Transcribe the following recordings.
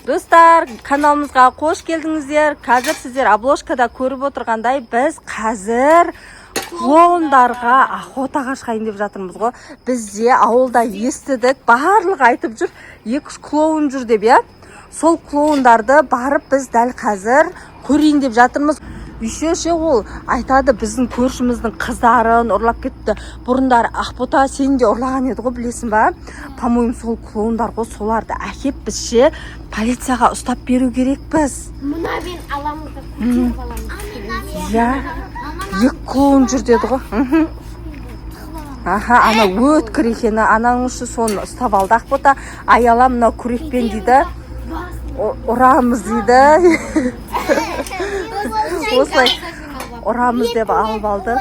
Достар, каналымызға қош келдіңіздер. Қазір сіздер обложкада көріп отырғандай, біз қазір клоундарға охотаға шығайын деп жатырмыз ғой. Бізде ауылда естідік, барлығы айтып жүр, 2-3 клоун жүр деп, я. Сол клоундарды барып біз дәл қазір көрейін деп жатырмыз. Үшеше ол айтады, біздің көршіміздің қыздарын ұрлап кетті. Бұрындар Ақбота сені де ұрлаған еді ғой, білесің ба? По-моему, сол клоундар ғой, соларды әкеп бізше полицияға ұстап беру керекпіз. Мына мен аламыз да көтеріп аламыз. Я, 2 клоун жүр деді ғой. Аха, ана өткір екені, ананың үші соны ұстап алды Ақбота. Аяла мына күрекпен дейді, ұрамыз дейді. Осылай ұрамыз деп алып алды.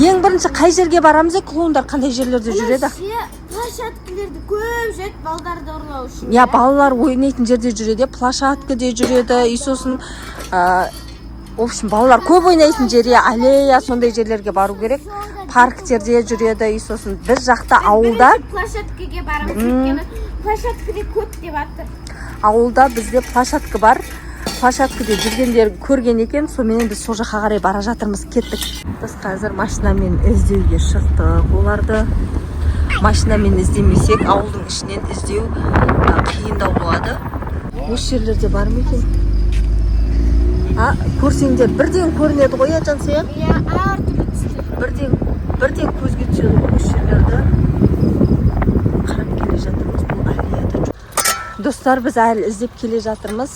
Ең бірінші қай жерге барамыз? Клоундар қандай жерлерде жүреді? Площадкалерді көп жүреді, балдарды ұрлау үшін. Я, балалар ойнайтын жерде жүреді, площадкаде жүреді, и сосын в общем, балалар көп ойнайтын жерге, аллея, сондай жерлерге бару керек. Парктерде жүреді, и сосын біз жақта ауылда площадкаге барамыз, өйткені площадкаде көп деп атыр. Ауылда бізде площадка бар. Площадкаде жүргендер көрген екен, сонымен біз сол жаққа қарай бара жатырмыз, кеттік. Біз қазір машинамен іздеуге шықтық. Оларды машинамен іздемесек, ауылдың ішінен іздеу қиындау болады. Осы жерлерде бар ма екен? Көрсеңдер бірден көрінеді ғой, Жансия? Иә, әртүрлі түсті. Бірден көзге түседі ғой осы жерлерді. Қарап келе жатырмыз, бұл аллеяда. Достар, біз әлі іздеп келе жатырмыз.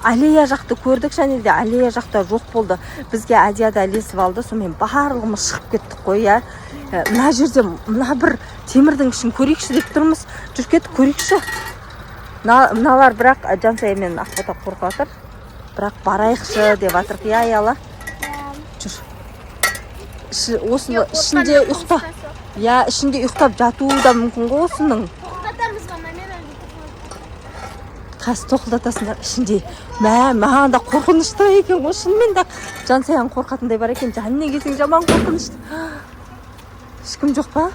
Аллея жақты көрдік, және де аллея жақта жоқ болды. Бізге Адияда ілесіп алды, сонымен барлығымыз шығып кеттік қой, я. Мына жерде мына бір темірдің ішін көрейікші деп тұрмыз. Жүр кеттік, көрейікші. Мыналар бірақ Жансия мен Ақбота қорқып жатыр. Бірақ барайықшы деп жатырық, я, аяла. Жүр. Осыны ішінде ұйықта. Я, ішінде ұйықтап жатуы да мүмкін ғой осының. Қасы тоқылдатасыңдар ішінде. Маған да қорқынышты екен ғой, шынымен де. Жансаяң қорқатындай бар екен, жанына келсең жаман қорқынышты. Ешкім жоқ па?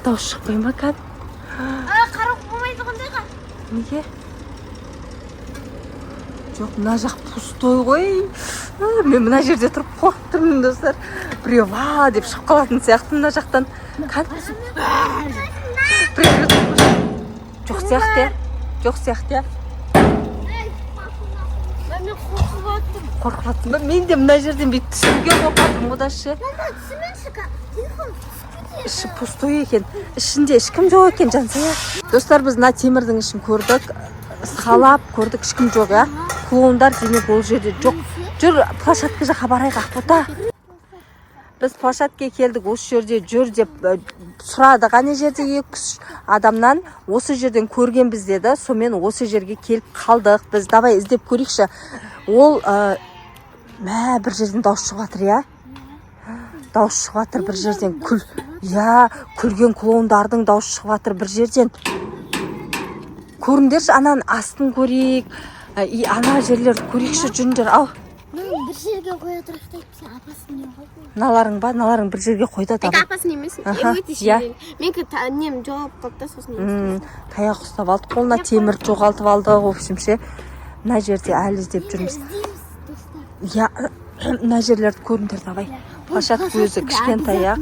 Дауыс шықпай ма кәд? Қарап болмайды қандайға? Неге? Жоқ, мына жақ пустой ғой. Мен мына жерде тұрып қорқып тұрмын, достар. Біреу ва деп шығып қалатын сияқты мына жақтан. Жоқ сияқты. Мен қорқып attım. Қорқып аттым ба? Мен де мына жерден бет түсуге қорқып аттым, одашы. Іші пустой екен. Ішінде ешкім жоқ екен, Жансия. Достар, біз мына темірдің ішін көрдік. Сқалап көрдік, ешкім жоқ, я. Клоундар демек ол жерде жоқ. Жүр, площадка жаққа барайық, Ақбота. Біз площадке келдік, осы жерде жүр деп сұрады. Ғане жерде 2-3 адамнан осы жерден көрген біз деді. Сонымен осы жерге келіп қалдық. Біз давай іздеп көрейікші. Ол бір жерден дауыс шығып жатыр, я. Дауыс шығып жатыр бір жерден. Күлген клоундардың дауыс шығып жатыр бір жерден. Көріңдерші, ананың астын көрейік. Ана жерлерді көрейікші, жүріңдер, ау. Bir жерге қоя тұрақтайды, сен апасын не қойды? Наларың ба? Наларың бір жерге қойды да. Апасын емесін? Өте шерен. Менкі нем жоғалып қалды, сосын емесін. Таяқ ұстап алды, қолына темір жоғалтып алды, общемше. Мына жерде әлі іздеп жүрміз. Я, мына жерлерді көріңдер, давай. Площадка өзі кішкентай, я.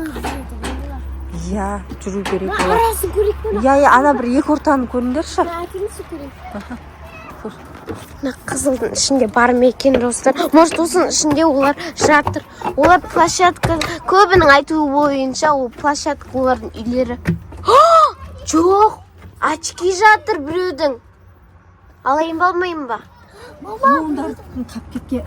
Я, жүру керек олар. Арасын көрейік пе? Я, ана бір екі ортаны көріңдерші. Әтіңізі көрейік. Қызылдың ішінде бар ма екен, достар? Может, осының ішінде олар жатыр. Олар площадка, көбінің айтуы бойынша, ол площадка олардың үйлері. Жоқ, очки жатыр біреудің. Алайын балмайын ба? Клоундардың қап кеткен.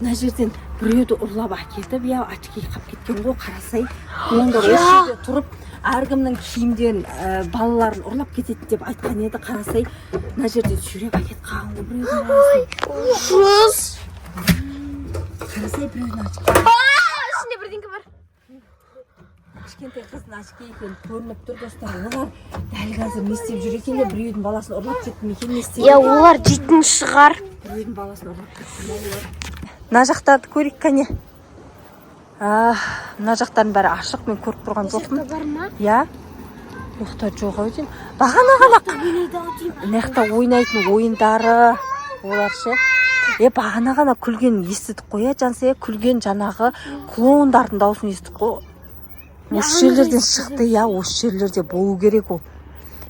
Мына жерден біреуді ұрлап әкетіп, я, очки қап кеткен ғой, қарасай. Клоундар осы жерде тұрып, әркімнің киімдерін, балаларын ұрлап кетеді деп айтқан еді, қарасай. Мына жерде сүйреп әкет қаған ғой біреудің арасын. Шыз! Қарасай біреудің очки. Ішінде бірдеңке бар. Кішкентай қыздың очки екен көрініп тұр, достар. Олар дәл қазір не істеп жүр екен, біреудің баласын ұрлап кетті ме екен, не істеп? Я, олар жейтін шығар. Біреудің баласын ұрлап кетті ме? Мына жақтарды көрейік, кәне. Мына жақтардың бәрі ашық, мен көріп тұрған жоқпын. Бар ма? Я. Ұйықта жоқ ау деймін. Бағана ғана мына ойнайтын ойындары олар ше. Бағана ғана күлген естідік қой, Жансая, күлген жаңағы клоундардың дауысын естідік қой. Осы жерлерден шықты, осы жерлерде болу керек ол.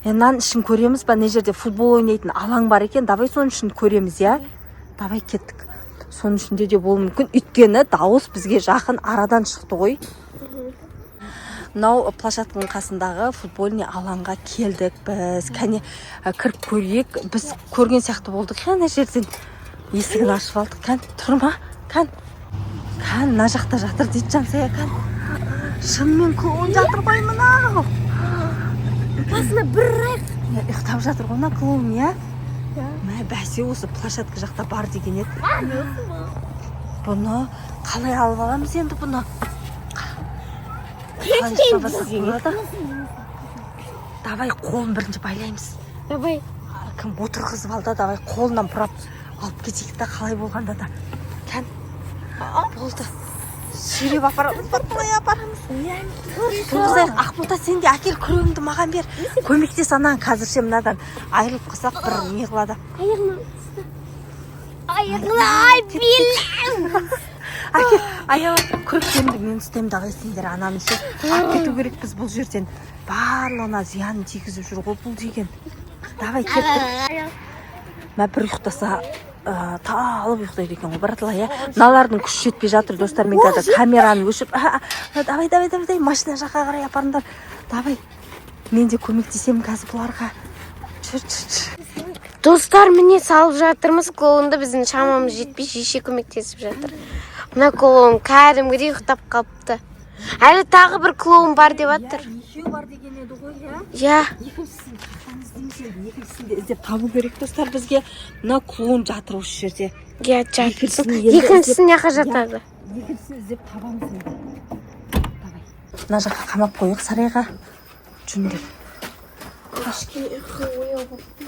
Нан ішін көреміз ба, не жерде футбол ойнайтын алаң бар екен, давай соның ішін көреміз, давай кеттік. Соның ішінде де болу мүмкін, өйткені дауыс бізге жақын арадан шықты ғой. Мынау площадканың қасындағы футбольный алаңға келдік біз. Кәне кіріп көрейік. Біз көрген сияқты болдық. Ана жерден есігін ашып алдық. Кән, тұрма. Кән, мына жақта жатыр дейді Жансая. Кән, шынымен клоун жатыр ғой мынау. Басына бір райық. Ұйықтап жатыр ғой мына клоун, Мә бәсе осы площадка жақта бар деген еді. Бұны қалай алып аламыз енді бұны? Давай қолын бірінші байлаймыз. Давай. Кім отырғызып алды, давай қолынан бұрап алып кетейік та, қалай болғанда да. Кән, болды. Сүйреп апарамыз, былай апарамыз. Тұрғызайық, Ақбота, сен де әкел күрегіңді маған бер. Көмектес анан, қазірше мынадан айырылып қалсақ бір не қылады. Ай, белім. Әкел, аяла, күректерімді мен ұстаймын давай сендер ананы ше. Ап кету керек біз бұл жерден. Барлығына зиянын тигізіп жүр ғой бұл деген. Давай кеттік. Мә бір ұйықтаса талып ұйықтайды екен ғой, братла, Налардың күш жетпей жатыр, достар, мен қазір камераны өшіп. Давай, машина жаққа қарай апарыңдар. Давай, мен де көмектесемін қазір бұларға. Жүр. Достар, міне салып жатырмыз. Клоунды біздің шамамыз жетпей шеше көмектесіп жатыр. Мына клоун кәдімгідей ұйықтап қалыпты. Әлі тағы бір клоун бар деп жатыр. Екеу бар деген еді ғой, Екіншісін де іздеп табу керек, достар, бізге. Мына клоун жатыр осы жерде. Жатыр. Екіншісін яқа жатады. Екіншісін іздеп табамыз енді. Давай. Мына жаққа қамап қойық сарайға. Жүндер.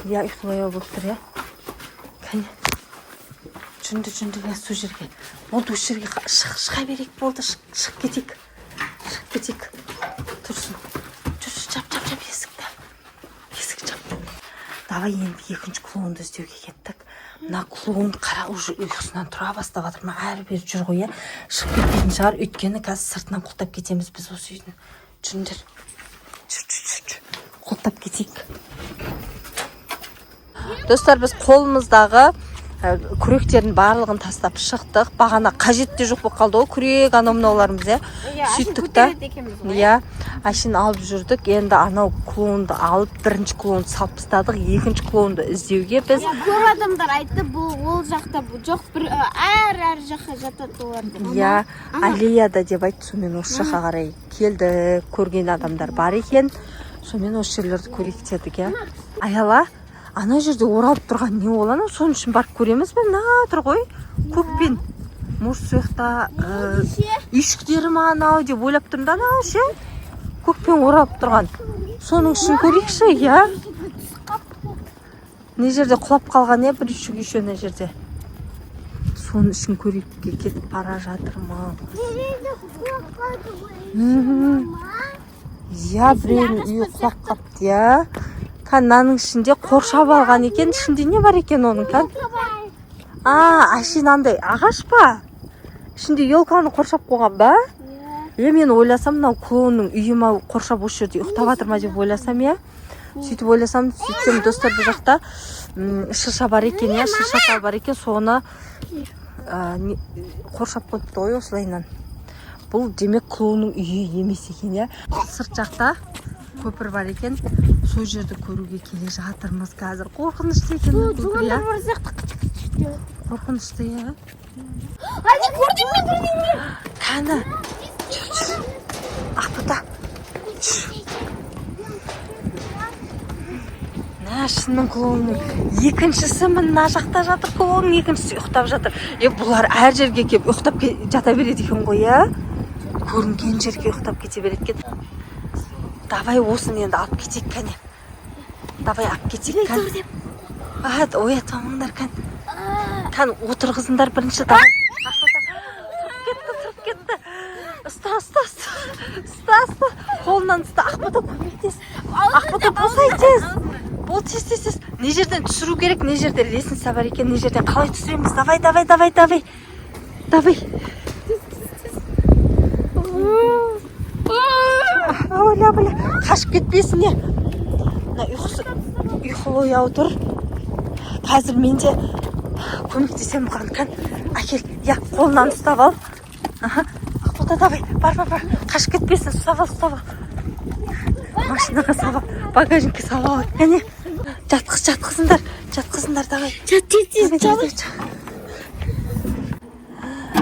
Ұйқылай болып тұр, Кәне. Жүнді, су жерге. Болды, осы жерге шыға берейік, болды, шығып кетейік. Тұрсын. Жүр, жап, есікті. Есік жап. Давай енді екінші клоунды іздеуге кеттік. Мына клоун қара уже ұйқысынан тұра бастап жатыр. Әрі бері жүр ғой, шығып кетпейтін шығар. Өйткені қазір сыртынан құлттап кетеміз біз осы үйдің. Жүндер. Жүр. Құлттап кетейік. Достар, біз қолымыздағы күректерін барлығын тастап шықтық. Бағана қажет те жоқ болып қалды ғой, күрек анау-мынауларымыз, Сөйттік та. Ашын алып жүрдік. Енді анау клоунды алып, бірінші клоунды салып тастадық. Екінші клоунды іздеуге біз. Көп адамдар айтты, ол жақта жоқ, бір әр жаққа жатады олар. Аллеяда деп айтты. Сонымен осы жаққа қарай келді. Көрген адамдар бар екен. Сонымен осы жерлерді көрейік дедік, Аяла, ана жерде оралып тұрған не ол ана? Соның үшін барып көреміз бе? Мына тұр ғой, көкпен. Может, сояқта үйшіктері ма анау деп ойлап тұрмын да, анау ше? Көкпен оралып тұрған. Соның үшін көрейікші, Не жерде құлап қалған, бір үйшік ана жерде. Соның үшін көрейікке кетіп бара жатырмын. Біреудің үйі құлап қапты, Мынаның ішінде қоршап алған екен. Ішінде не бар екен оның, Ашин андай ағаш па? Ішінде елканы қоршап қойған ба? Мен ойласам, мынау клоунның үйі ма қоршап осы жерде ұйықтап жатыр ма деп ойласам, Сөйтіп ойласам, сөйтсем, достар, бұл жақта шырша бар екен, шырша бар екен, соны қоршап қойыпты ғой осылайынан. Бұл демек клоунның үйі емес екен, Сырт жақта көпір бар екен. Сол жерді көруге келе жатырмыз қазір. Қорқынышты екен көпір, Қорқынышты, Көрдім мен. Кәні. Жүр. Ақбота. Шынның клоунның екіншісі мына жақта жатыр, клоунның екіншісі ұйықтап жатыр. Бұлар әр жерге келіп ұйықтап жата береді екен ғой, Көрінген жерге ұйықтап кете береді екен. Давай осыны енді алып кетейік, кәне. Давай алып кетейік, кәне. Оятпамаңдар, кәне. Отырғызыңдар бірінші, давай. Тұрып кетті. ұста. Қолынан ұста. Ақбота көмектес. Ақбота болсай тез. Бол тез. Не жерден түсіру керек, не жерде лестница бар екен, не жерден қалай түсіреміз. Давай. Абайла. Қашып кетпесін не. Ұйқылы ояу тұр. Қазір мен де көмектесем бұған кән. Әкел, қолынан ұстап ал. Ақбота, давай, бар. Қашып кетпесін, ұстап ал. Машинаға салып, багажникке салып ал. Кәне, жатқызындар, давай. Жат.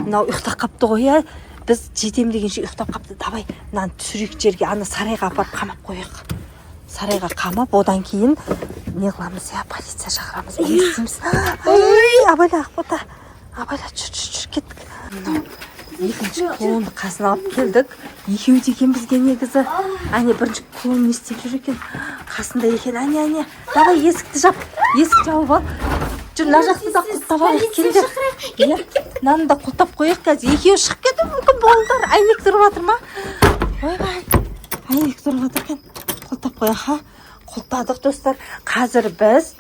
Мынау ұйықтап қапты ғой, біз жетем дегенше ұйықтап қапты. Давай, мынаны түсірек жерге, ана сарайға апарып қамап қояйық. Сарайға қамап, одан кейін не қыламыз, полиция шақырамыз. Абайла, Ақбота. Абайла, жүр, кеттік. Екінші клоунды қасына алып келдік. Екеуі деген бізге негізі. Бірінші клоун не істеп жүр екен? Қасында екен. Давай, есікті жауып ал. Жүр, мына жақты да құлттап алайық. Келдер. Мынаны да құлттап қояйық қазір. Екеуі шығып кетуі мүмкін болыңдар. Әйнек тұрып жатыр ма? Ойбай. Әйнек тұрып жатыр екен. Құлттап қояйық, Құлттадық, достар. Қазір біз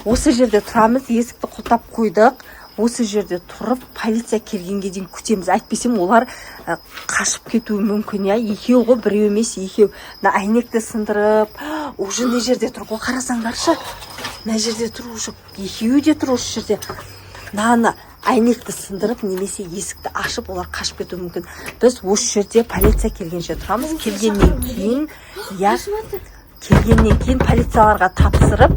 осы жерде тұрамыз. Есікті құлттап қойдық. Осы жерде тұрып, полиция келгенге дейін күтеміз. Әйтпесем олар қашып кетуі мүмкін, Екеу ғой, біреу емес, екеу. Әйнекті сындырып, уже не жерде тұр ғой, қарасаңдаршы. Мына жерде тұр уже, екеуі де тұр осы жерде. Әйнекті сындырып, немесе есікті ашып, олар қашып кетуі мүмкін. Біз осы жерде полиция келгенше тұрамыз. Келгеннен кейін полицияларға тапсырып,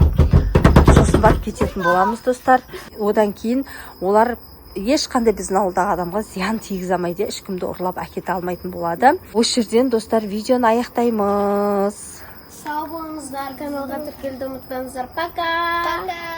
сосын барып кететін боламыз, достар. Одан кейін олар ешқандай біздің ауылдағы адамға зиян тигізе алмайды, ешкімді ұрлап әкете алмайтын болады. Осы жерден, достар, видеоны аяқтаймыз. Сау болыңыздар, каналға тіркелуді ұмытпаңыздар. Пока.